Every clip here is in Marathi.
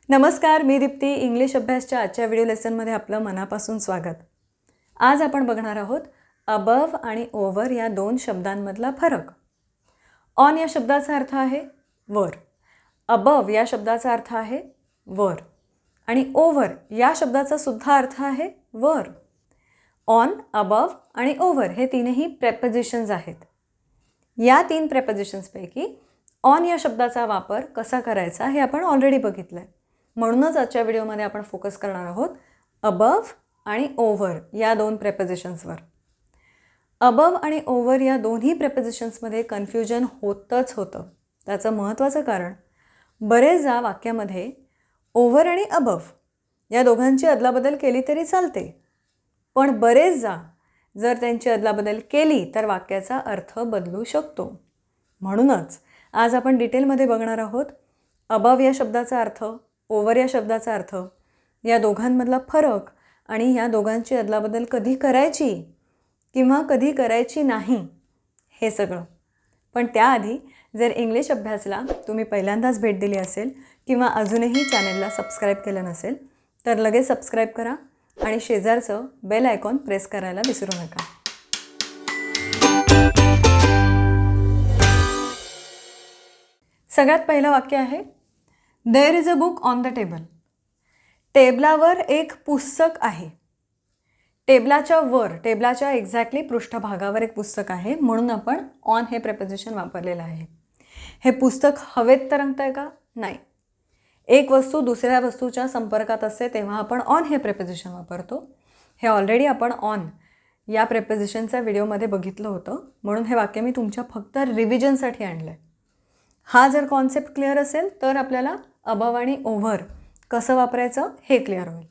नमस्कार, मी दीप्ती. इंग्लिश अभ्यासच्या आजच्या व्हिडिओ लेसनमध्ये आपलं मनापासून स्वागत. आज आपण बघणार आहोत अबव आणि ओव्हर या दोन शब्दांमधला फरक. ऑन या शब्दाचा अर्थ आहे वर, अबव या शब्दाचा अर्थ आहे वर आणि ओव्हर या शब्दाचा सुद्धा अर्थ आहे वर. ऑन, अबव आणि ओव्हर हे तीनही प्रेपोजिशन्स आहेत. या तीन प्रेपोजिशन्सपैकी ऑन या शब्दाचा वापर कसा करायचा हे आपण ऑलरेडी बघितलं आहे. म्हणूनच आजच्या व्हिडिओमध्ये आपण फोकस करणार आहोत अबव आणि ओव्हर या दोन प्रेपोजिशन्सवर. अबव आणि ओव्हर या दोन्ही प्रेपोजिशन्समध्ये कन्फ्युजन होतच होतं. त्याचं महत्त्वाचं कारण बरेचदा वाक्यामध्ये ओव्हर आणि अबव या दोघांची अदलाबदल केली तरी चालते, पण बरेचदा जर त्यांची अदलाबदल केली तर वाक्याचा अर्थ बदलू शकतो. म्हणूनच आज आपण डिटेलमध्ये बघणार आहोत अबव या शब्दाचा अर्थ, ओव्हर या शब्दाचा अर्थ, या दोघांमधला फरक आणि या दोघांची अदलाबदल कधी करायची किंवा कधी करायची नाही हे सगळं. पण त्याआधी जर इंग्लिश अभ्यासला तुम्ही पहिल्यांदाच भेट दिली असेल किंवा अजूनही चॅनलला सबस्क्राईब केलं नसेल तर लगेच सबस्क्राईब करा आणि शेजारचं बेल आयकॉन प्रेस करायला विसरू नका. सगळ्यात पहिलं वाक्य आहे there is a book on the table. टेबलावर एक पुस्तक आहे. टेबलाच्या वर, टेबलाच्या एक्झॅक्टली पृष्ठभागावर एक पुस्तक आहे, म्हणून आपण ऑन हे प्रेपोजिशन वापरलेलं आहे. हे पुस्तक हवेत तरंगतं आहे का? नाही. एक वस्तू दुसऱ्या वस्तूच्या संपर्कात असते तेव्हा आपण ऑन हे प्रेपोजिशन वापरतो. हे ऑलरेडी आपण ऑन या प्रेपोजिशनच्या व्हिडिओमध्ये बघितलं होतं, म्हणून हे वाक्य मी तुमच्या फक्त रिव्हिजनसाठी आणलं आहे. हा जर कॉन्सेप्ट क्लिअर असेल तर आपल्याला अबव आणि ओव्हर कसं वापरायचं हे क्लिअर होईल.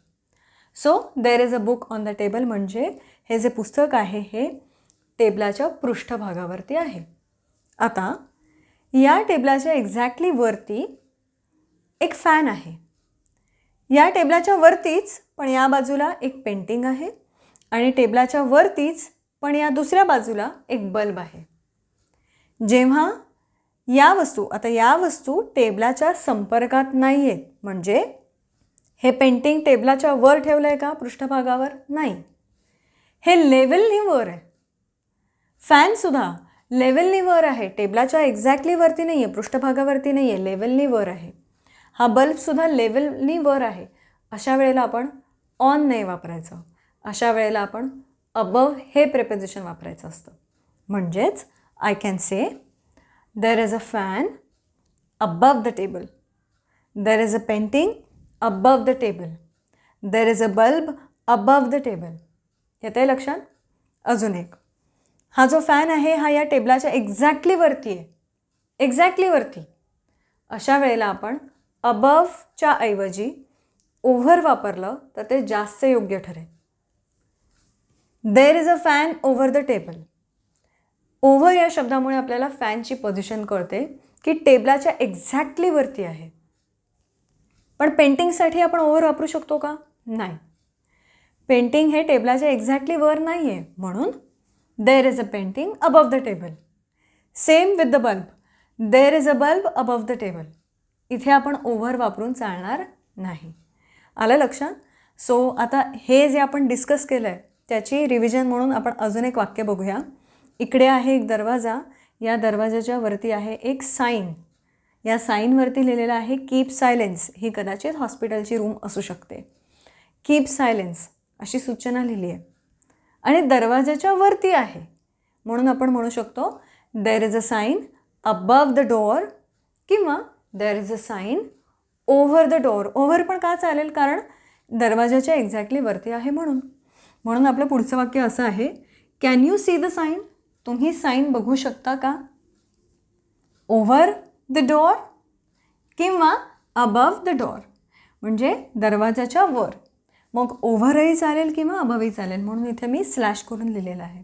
So there is a book on the table म्हणजे हे जे पुस्तक आहे हे टेबलाच्या पृष्ठभागावरती आहे. आता या टेबलाच्या एक्झॅक्टली वरती एक फॅन आहे. या टेबलाच्या वरतीच पण या बाजूला एक पेंटिंग आहे आणि टेबलाच्या वरतीच पण या दुसऱ्या बाजूला एक बल्ब आहे. जेव्हा या वस्तू टेबलाच्या संपर्कात नाही आहेत, म्हणजे हे पेंटिंग टेबलाच्या वर ठेवलं आहे का पृष्ठभागावर? नाही. हे लेवलनी वर आहे. फॅनसुद्धा लेवलनी वर आहे, टेबलाच्या एक्झॅक्टली वरती नाही आहे, पृष्ठभागावरती नाही आहे, लेवलनी वर आहे. हा बल्बसुद्धा लेवलनी वर आहे. अशा वेळेला आपण ऑन नाही वापरायचं. अशा वेळेला आपण अबव हे प्रेपोजिशन वापरायचं असतं. म्हणजेच I can say there is a fan above the table. There is a painting above the table. There is a bulb above the table. येतं आहे लक्षात? अजून एक, हा जो फॅन आहे हा या टेबलाच्या एक्झॅक्टली वरती आहे, एक्झॅक्टली वरती. अशा वेळेला आपण अबवच्या ऐवजी ओव्हर वापरलं तर ते जास्त योग्य ठरेल. There is a fan over the table. Over या शब्दामुळे आपल्याला फॅनची पोझिशन कळते की टेबलाच्या एक्झॅक्टली वरती आहे. पण पेंटिंगसाठी आपण ओव्हर वापरू शकतो का? नाही. पेंटिंग हे टेबलाच्या एक्झॅक्टली वर नाही आहे, म्हणून there is a painting above the table. Same with the bulb, there is a bulb above the table. इथे आपण ओव्हर वापरून चालणार नाही. आलं लक्षात? सो आता हे जे आपण डिस्कस केलं आहे त्याची रिव्हिजन म्हणून आपण अजून एक वाक्य बघूया. इकडे आहे एक दरवाजा, या दरवाजाच्या वरती आहे एक साईन. या साईनवरती लिहिलेलं आहे कीप सायलेन्स. ही कदाचित हॉस्पिटलची रूम असू शकते. कीप सायलेन्स अशी सूचना लिहिली आहे आणि दरवाजाच्या वरती आहे, म्हणून आपण म्हणू शकतो there is a sign above the door किंवा there is a sign over the door. Over पण का चालेल, कारण दरवाजाच्या एक्झॅक्टली वरती आहे म्हणून. म्हणून आपलं पुढचं वाक्य असं आहे can you see the sign. तुम्ही साईन बघू शकता का? ओव्हर द डोअर किंवा अबव द डोअर म्हणजे दरवाजाच्या वर. मग ओव्हरही चालेल किंवा अबवही चालेल, म्हणून इथे मी स्लॅश करून लिहिलेलं आहे.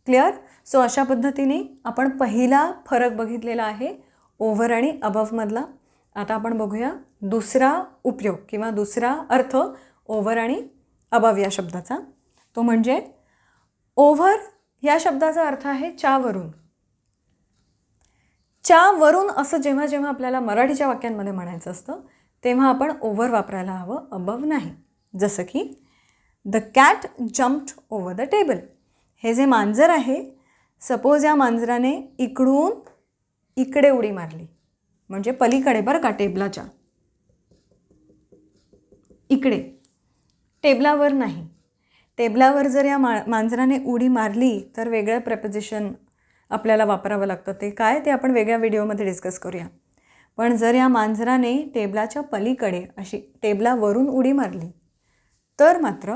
क्लिअर? सो अशा पद्धतीने आपण पहिला फरक बघितलेला आहे ओव्हर आणि अबवमधला. आता आपण बघूया दुसरा उपयोग किंवा दुसरा अर्थ ओव्हर आणि अबव या शब्दाचा. तो म्हणजे ओव्हर या शब्दाचा अर्थ आहे च्यावरून. च्यावरून असं जेव्हा जेव्हा आपल्याला मराठीच्या वाक्यांमध्ये म्हणायचं असतं तेव्हा आपण ओव्हर वापरायला हवं, अबव नाही. जसं की the cat jumped over the table. हे जे मांजर आहे, सपोज या मांजराने इकडून इकडे उडी मारली, म्हणजे पलीकडे बरं का, टेबलाच्या इकडे, टेबलावर नाही. टेबलावर जर या मांजराने उडी मारली तर वेगळं प्रेपोजिशन आपल्याला वापरावं लागतं. ते काय ते आपण वेगळ्या व्हिडिओमध्ये डिस्कस करूया. पण जर या मांजराने टेबलाच्या पलीकडे अशी टेबलावरून उडी मारली तर मात्र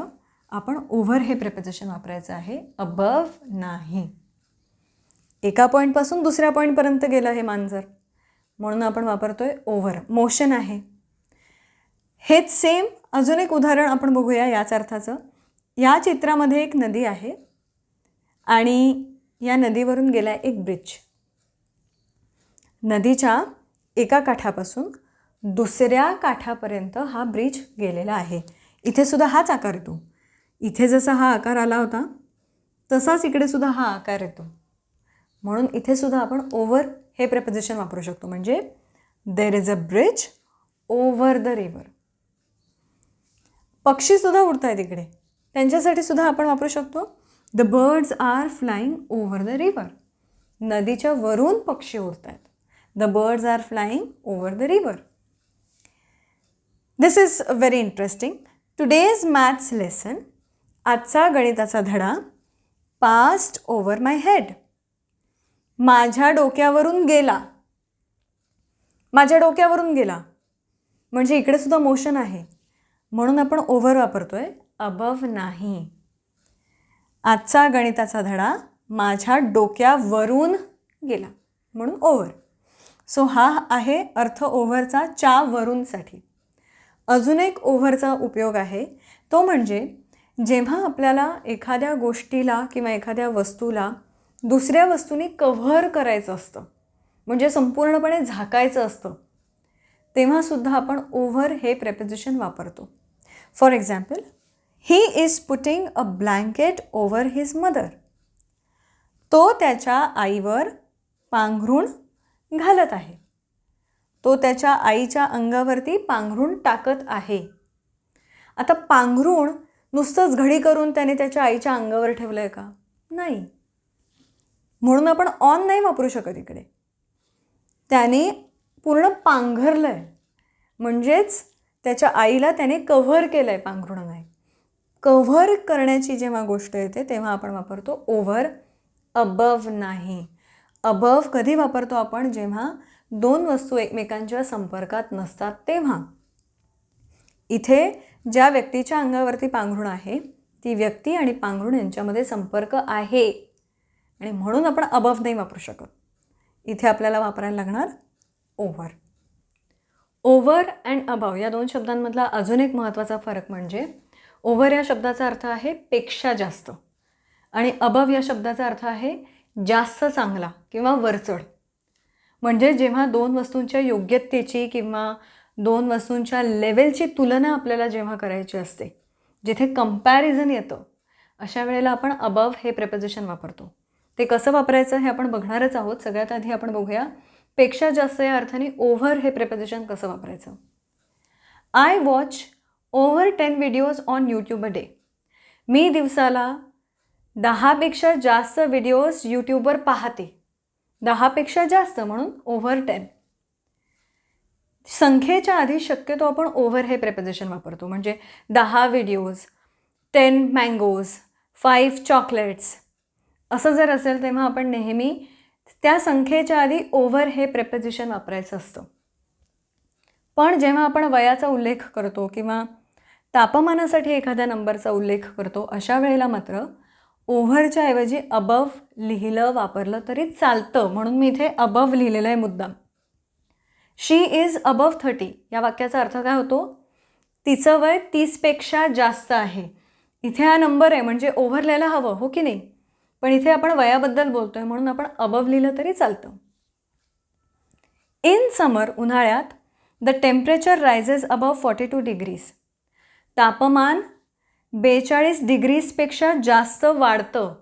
आपण ओव्हर हे प्रेपोजिशन वापरायचं आहे, अबव नाही. एका पॉईंटपासून दुसऱ्या पॉईंटपर्यंत गेलं हे मांजर, म्हणून आपण वापरतोय ओव्हर. मोशन आहे. हेच सेम अजून एक उदाहरण आपण बघूया याच अर्थाचं. या चित्रामध्ये एक नदी आहे आणि या नदीवरून गेला एक ब्रिज. नदीच्या एका काठापासून दुसऱ्या काठापर्यंत हा ब्रिज गेलेला आहे. इथे सुद्धा हाच आकार येतो. इथे जसा हा आकार आला होता तसाच इकडे सुद्धा हा आकार येतो. म्हणून इथे सुद्धा आपण ओव्हर हे प्रेपोजिशन वापरू शकतो. म्हणजे there is a bridge over the river. पक्षीसुद्धा उडत आहेत इकडे, त्यांच्यासाठी सुद्धा आपण वापरू शकतो the birds are flying over the river. नदीच्या वरून पक्षी उडत आहेत. The birds are flying over the river. This is very interesting. Today's maths lesson, आजचा गणिताचा धडा, पास्ड ओव्हर माय हेड, माझ्या डोक्यावरून गेला. माझ्या डोक्यावरून गेला म्हणजे इकडे सुद्धा मोशन आहे, म्हणून आपण ओव्हर वापरतोय, अबव नाही. आजचा गणिताचा धडा माझ्या डोक्यावरून गेला म्हणून ओव्हर. सो हा आहे अर्थ ओव्हरचा च्या वरूनसाठी. अजून एक ओव्हरचा उपयोग आहे, तो म्हणजे जेव्हा आपल्याला एखाद्या गोष्टीला किंवा एखाद्या वस्तूला दुसऱ्या वस्तूने कव्हर करायचं असतं, म्हणजे संपूर्णपणे झाकायचं असतं, तेव्हासुद्धा आपण ओव्हर हे प्रेपोजिशन वापरतो. For example, he is putting a blanket over his mother. तो त्याच्या आईवर पांघरूण घालत आहे. तो त्याच्या आईच्या अंगावरती पांघरूण टाकत आहे. आता पांघरूण नुसतंच घडी करून त्याने त्याच्या आईच्या अंगावर ठेवलं आहे का? नाही. म्हणून आपण ऑन नाही वापरू शकत इकडे. त्याने पूर्ण पांघरलं आहे, म्हणजेच त्याच्या आईला त्याने कव्हर केलं आहे पांघरुणाने. कव्हर करण्याची जेव्हा गोष्ट येते तेव्हा आपण वापरतो ओव्हर, अबव नाही. अबव कधी वापरतो आपण? जेव्हा दोन वस्तू एकमेकांच्या संपर्कात नसतात तेव्हा. इथे ज्या व्यक्तीच्या अंगावरती पांघरुण आहे ती व्यक्ती आणि पांघरुण यांच्यामध्ये संपर्क आहे आणि म्हणून आपण अबव नाही वापरू शकत. इथे आपल्याला वापरायला लागणार ओव्हर. ओव्हर अँड अबव या दोन शब्दांमधला अजून एक महत्त्वाचा फरक म्हणजे ओव्हर या शब्दाचा अर्थ आहे पेक्षा जास्त आणि अबव या शब्दाचा अर्थ आहे जास्त चांगला किंवा वरचढ. म्हणजे जेव्हा दोन वस्तूंच्या योग्यतेची किंवा दोन वस्तूंच्या लेवलची तुलना आपल्याला जेव्हा करायची असते, जिथे कंपॅरिझन येतं, अशा वेळेला आपण अबव हे प्रेपोजिशन वापरतो. ते कसं वापरायचं हे आपण बघणारच आहोत. सगळ्यात आधी आपण बघूया पेक्षा जास्त या अर्थाने ओव्हर हे प्रेपोजिशन कसं वापरायचं. I watch over 10 videos on YouTube a day. मी दिवसाला 10पेक्षा जास्त व्हिडिओज यूट्यूबवर पाहते. 10पेक्षा जास्त म्हणून ओव्हर 10. संख्येच्या आधी शक्यतो आपण ओव्हर हे प्रेपोजिशन वापरतो. म्हणजे 10 व्हिडिओज, 10 मँगोज, 5 चॉकलेट्स असं जर असेल तेव्हा आपण नेहमी त्या संख्येच्या आधी ओव्हर हे प्रेपोजिशन वापरायचं असतं. पण जेव्हा आपण वयाचा उल्लेख करतो किंवा तापमानासाठी एखाद्या नंबरचा उल्लेख करतो, अशा वेळेला मात्र ओव्हरच्या ऐवजी अबव लिहिलं वापरलं तरी चालतं. म्हणून मी इथे अबव लिहिलेलं आहे मुद्दाम. शी इज अबव 30 या वाक्याचा अर्थ काय होतो? तिचं वय 30पेक्षा जास्त आहे. इथे हा नंबर आहे म्हणजे ओव्हर लिहायला हवं, हो की नाही? पण इथे आपण वयाबद्दल बोलतोय म्हणून आपण अबव लिहिलं तरी चालतं. इन समर उन्हाळ्यात the temperature rises above 42 degrees. तापमान 42 डिग्रीजपेक्षा जास्त वाढतं.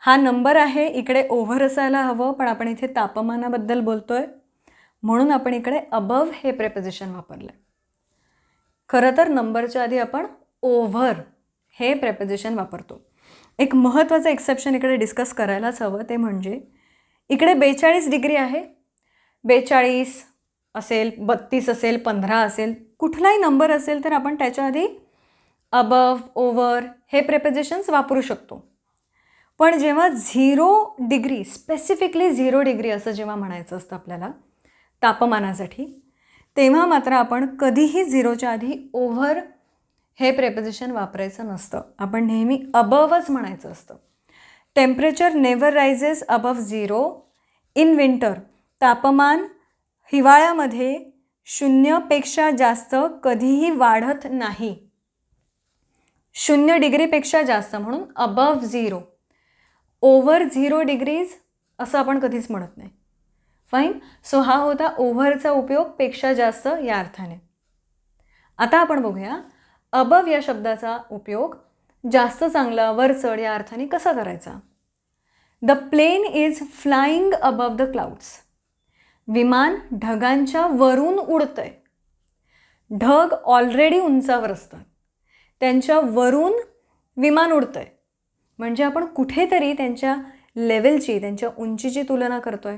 हा नंबर आहे, इकडे ओव्हर असायला हवं, पण आपण इथे तापमानाबद्दल बोलतोय म्हणून आपण इकडे अबव हे प्रेपोजिशन वापरलं. खरं तर नंबरच्या आधी आपण ओव्हर हे प्रेपोजिशन वापरतो. एक महत्त्वाचं एक्सेप्शन इकडे डिस्कस करायलाच हवं, ते म्हणजे इकडे 42 डिग्री आहे. 42 असेल, 32 असेल, 15 असेल, कुठलाही नंबर असेल तर आपण त्याच्या आधी अबव, ओव्हर हे प्रेपोजिशन्स वापरू शकतो. पण जेव्हा 0 डिग्री, स्पेसिफिकली 0 डिग्री असं जेव्हा म्हणायचं असतं आपल्याला तापमानासाठी, तेव्हा मात्र आपण कधीही 0च्या आधी ओव्हर हे प्रेपोजिशन वापरायचं नसतं. आपण नेहमी अबवच म्हणायचं असतं. Temperature never rises above 0 in winter. तापमान हिवाळ्यामध्ये 0पेक्षा जास्त कधीही वाढत नाही. 0 डिग्रीपेक्षा जास्त, म्हणून अबव 0. ओव्हर 0 डिग्रीज असं आपण कधीच म्हणत नाही. फाईन. सो हा होता ओव्हरचा उपयोग पेक्षा जास्त या अर्थाने. आता आपण बघूया अबव या शब्दाचा उपयोग जास्त चांगला, वर चढ या अर्थाने कसा करायचा. The plane is flying above the clouds. विमान ढगांच्या वरून उडतंय. ढग ऑलरेडी उंचावर असतात, त्यांच्या वरून विमान उडतंय. म्हणजे आपण कुठेतरी त्यांच्या लेवलची, त्यांच्या उंचीची तुलना करतोय,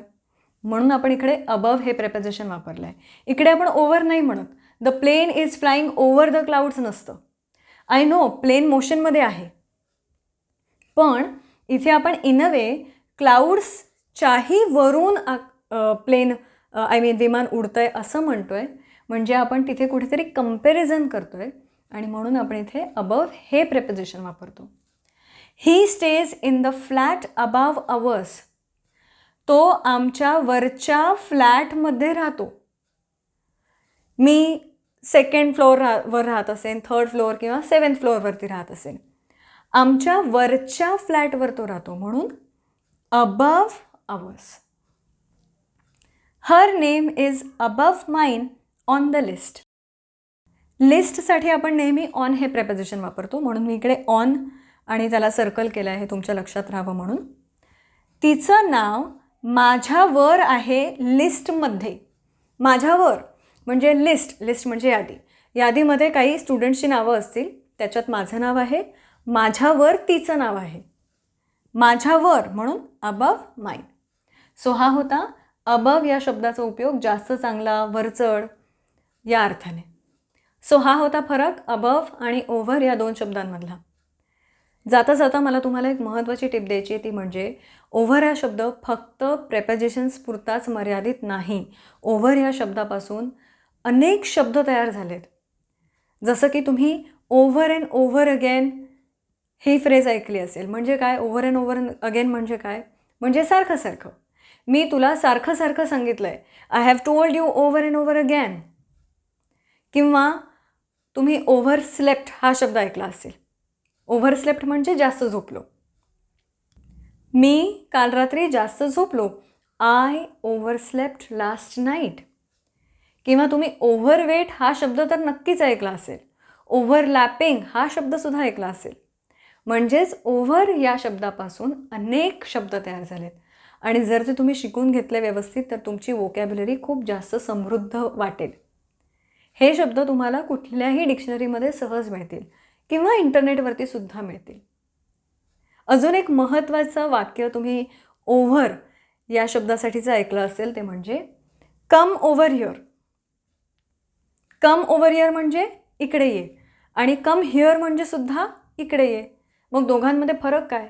म्हणून आपण इकडे अबव हे प्रेपोजिशन वापरलं आहे. इकडे आपण ओव्हर नाही म्हणत. The plane is flying over the clouds नसतं. आय नो प्लेन मोशनमध्ये आहे, पण इथे आपण इन अ वे क्लाउड्सच्याही वरून प्लेन विमान उडतंय असं म्हणतोय. म्हणजे आपण तिथे कुठेतरी कंपॅरिझन करतोय आणि म्हणून आपण इथे अबव हे प्रेपोजिशन वापरतो. He stays in the flat above ours. तो आमच्या वरच्या फ्लॅटमध्ये राहतो. मी 2nd फ्लोअरवर राहत असेल, 3rd फ्लोअर किंवा 7th फ्लोअरवरती राहत असेल. आमच्या वरच्या फ्लॅटवर तो राहतो, म्हणून above ours. Her name is above mine on the list. लिस्टसाठी आपण नेहमी ऑन हे प्रेपोजिशन वापरतो, म्हणून मी इकडे ऑन आणि त्याला सर्कल केलं आहे तुमच्या लक्षात राहावं म्हणून. तिचं नाव माझ्यावर आहे लिस्टमध्ये. माझ्यावर म्हणजे लिस्ट, लिस्ट म्हणजे यादी. यादीमध्ये काही स्टुडंट्सची नावं असतील, त्याच्यात माझं नाव आहे, माझ्यावर तिचं नाव आहे. माझ्यावर म्हणून अबव माइन. सो हा होता अबव या शब्दाचा उपयोग जास्त चांगला, वरचढ या अर्थाने. सो हा होता फरक अबव आणि ओव्हर या 2 शब्दांमधला. जाता जाता मला तुम्हाला एक महत्त्वाची टिप द्यायची आहे, ती म्हणजे ओव्हर हा शब्द फक्त प्रेपोजिशन्स पुरताच मर्यादित नाही. ओव्हर या शब्दापासून अनेक शब्द तयार झालेत. जसं की तुम्ही over and over again he phrase ऐकली असेल. म्हणजे काय ओव्हर अँड ओव्हर अगेन म्हणजे काय, म्हणजे सारखं सारखं. मी तुला सारखं सारखं सांगितलं आहे. I have told you over and over again. किंवा तुम्ही ओव्हर स्लेप्ट हा शब्द ऐकला असेल. ओव्हर स्लेप्ट म्हणजे जास्त झोपलो. मी काल रात्री जास्त झोपलो. I over slept last night. किंवा तुम्ही ओव्हरवेट हा शब्द तर नक्कीच ऐकला असेल. ओव्हरलॅपिंग हा शब्दसुद्धा ऐकला असेल. म्हणजेच ओव्हर या शब्दापासून अनेक शब्द तयार झालेत आणि जर ते तुम्ही शिकून घेतले व्यवस्थित तर तुमची वोकॅब्युलरी खूप जास्त समृद्ध वाटेल. हे शब्द तुम्हाला कुठल्याही डिक्शनरीमध्ये सहज मिळतील किंवा इंटरनेटवरती सुद्धा मिळतील. अजून एक महत्त्वाचं वाक्य तुम्ही ओव्हर या शब्दासाठीचं ऐकलं असेल, ते म्हणजे come over here. Come over here म्हणजे इकडे ये, आणि कम हिअर म्हणजे सुद्धा इकडे ये. मग दोघांमध्ये फरक काय.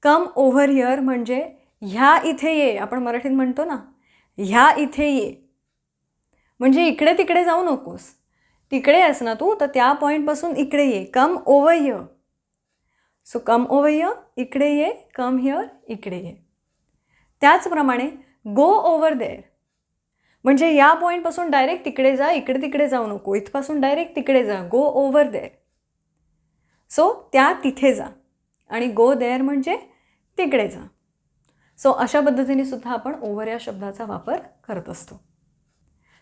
कम ओव्हर हिअर म्हणजे ह्या इथे ये, आपण मराठीत म्हणतो ना, ह्या इथे ये. म्हणजे इकडे तिकडे जाऊ नकोस. तिकडे आहेस ना तू, तर त्या पॉईंटपासून इकडे ये. Come over here. So come over here इकडे ये, कम हिअर इकडे ये. त्याचप्रमाणे गो ओव्हर देअर म्हणजे या पॉईंटपासून डायरेक्ट तिकडे जा, इकडे तिकडे जाऊ नको. इथपासून डायरेक्ट तिकडे जा, गो ओव्हर देअर. सो त्या तिथे जा, आणि गो देअर म्हणजे तिकडे जा. सो अशा पद्धतीने सुद्धा आपण ओव्हर या शब्दाचा वापर करत असतो.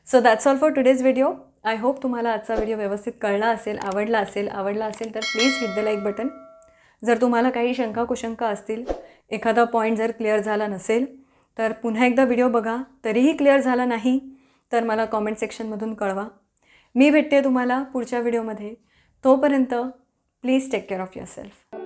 So that's all for today's video. I hope तुम्हाला आजचा व्हिडिओ व्यवस्थित कळला असेल, आवडला असेल तर please hit the like button. जर तुम्हाला काही शंका कुशंका असतील, एखादा पॉईंट जर क्लिअर झाला नसेल तर पुन्हा एकदा व्हिडिओ बघा. तरीही क्लिअर झाला नाही तर मला कॉमेंट सेक्शनमधून कळवा. मी भेटते तुम्हाला पुढच्या व्हिडिओमध्ये. तोपर्यंत please take care of yourself.